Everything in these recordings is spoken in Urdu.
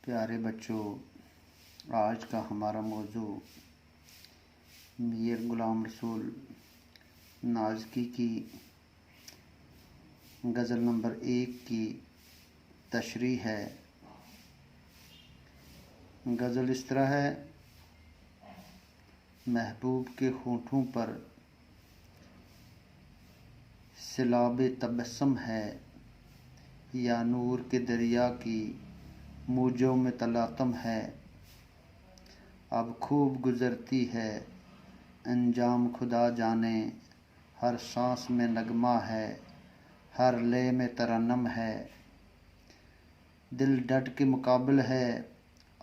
پیارے بچوں، آج کا ہمارا موضوع میر غلام رسول نازکی کی غزل نمبر 1 کی تشریح ہے۔ غزل اس طرح ہے: محبوب کے ہونٹوں پر سیلاب تبسم ہے، یا نور کے دریا کی موجوں میں تلاطم ہے۔ اب خوب گزرتی ہے، انجام خدا جانے، ہر سانس میں نغمہ ہے، ہر لے میں ترنم ہے۔ دل ڈٹ کے مقابل ہے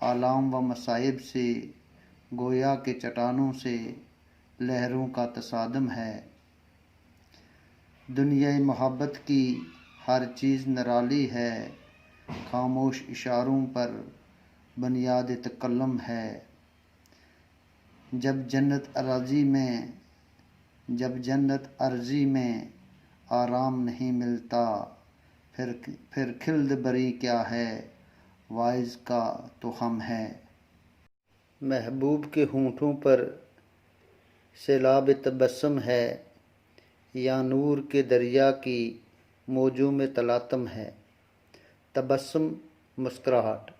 آلام و مصائب سے، گویا کہ چٹانوں سے لہروں کا تصادم ہے۔ دنیا محبت کی ہر چیز نرالی ہے، خاموش اشاروں پر بنیاد تکلم ہے۔ جب جنت ارضی میں آرام نہیں ملتا، پھر خلد بری کیا ہے، واعظ کا تو ہم ہے۔ محبوب کے ہونٹوں پر سیلاب تبسم ہے، یا نور کے دریا کی موجوں میں تلاطم ہے۔ تبسم مسکراہٹ،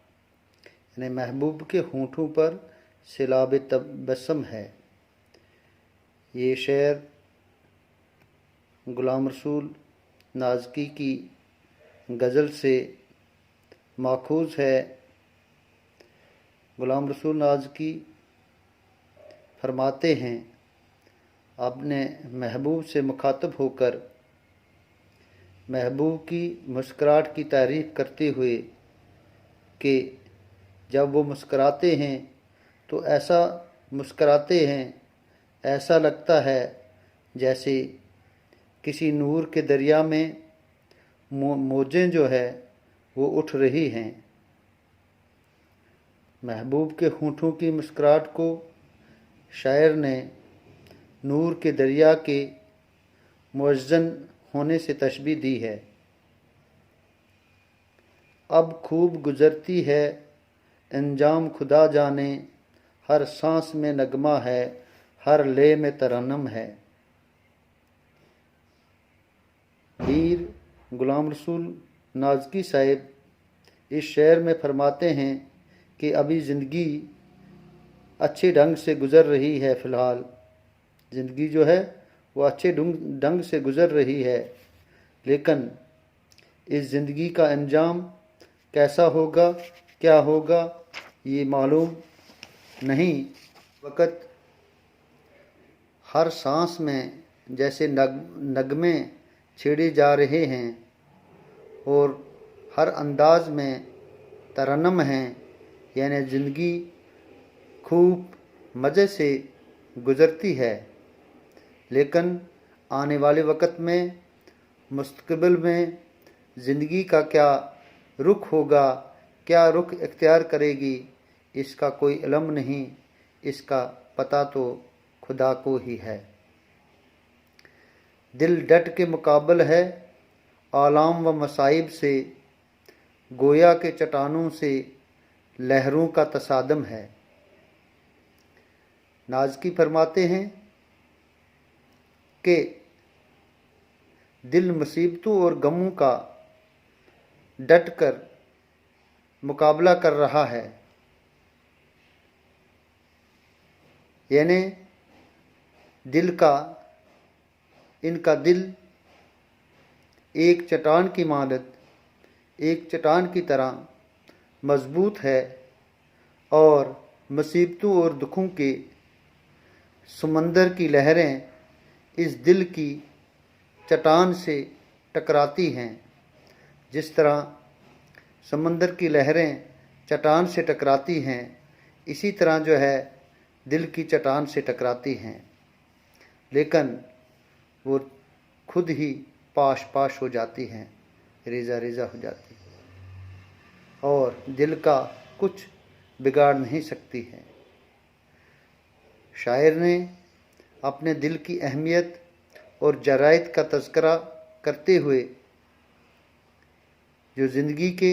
یعنی محبوب کے ہونٹوں پر سیلاب تبسم ہے۔ یہ شعر غلام رسول نازکی کی غزل سے ماخوذ ہے۔ غلام رسول نازکی فرماتے ہیں، اپنے محبوب سے مخاطب ہو کر محبوب کی مسکراہٹ کی تعریف کرتے ہوئے کہ جب وہ مسکراتے ہیں تو ایسا مسکراتے ہیں، ایسا لگتا ہے جیسے کسی نور کے دریا میں موجیں جو ہے وہ اٹھ رہی ہیں۔ محبوب کے ہونٹوں کی مسکراہٹ کو شاعر نے نور کے دریا کے موزن ہونے سے تشبیہ دی ہے۔ اب خوب گزرتی ہے، انجام خدا جانے، ہر سانس میں نغمہ ہے، ہر لے میں ترنم ہے۔ میر غلام رسول نازکی صاحب اس شعر میں فرماتے ہیں کہ ابھی زندگی اچھے ڈھنگ سے گزر رہی ہے، فی الحال زندگی جو ہے وہ اچھے ڈھنگ سے گزر رہی ہے، لیکن اس زندگی کا انجام کیسا ہوگا، کیا ہوگا، یہ معلوم نہیں۔ وقت ہر سانس میں جیسے نغمے چھیڑے جا رہے ہیں اور ہر انداز میں ترنم ہیں، یعنی زندگی خوب مزے سے گزرتی ہے، لیکن آنے والے وقت میں، مستقبل میں زندگی کا کیا رخ ہوگا، کیا رخ اختیار کرے گی، اس کا کوئی علم نہیں، اس کا پتہ تو خدا کو ہی ہے۔ دل ڈٹ کے مقابل ہے آلام و مصائب سے، گویا کہ چٹانوں سے لہروں کا تصادم ہے۔ نازکی فرماتے ہیں کہ دل مصیبتوں اور غموں کا ڈٹ کر مقابلہ کر رہا ہے، یعنی ان کا دل ایک چٹان کی مانند، ایک چٹان کی طرح مضبوط ہے، اور مصیبتوں اور دکھوں کے سمندر کی لہریں اس دل کی چٹان سے ٹکراتی ہیں۔ جس طرح سمندر کی لہریں چٹان سے ٹکراتی ہیں، اسی طرح جو ہے دل کی چٹان سے ٹکراتی ہیں، لیکن وہ خود ہی پاش ہو جاتی ہیں، ریزہ ریزہ ہو جاتی ہیں، اور دل کا کچھ بگاڑ نہیں سکتی ہے۔ شاعر نے اپنے دل کی اہمیت اور جرائد کا تذکرہ کرتے ہوئے جو زندگی کے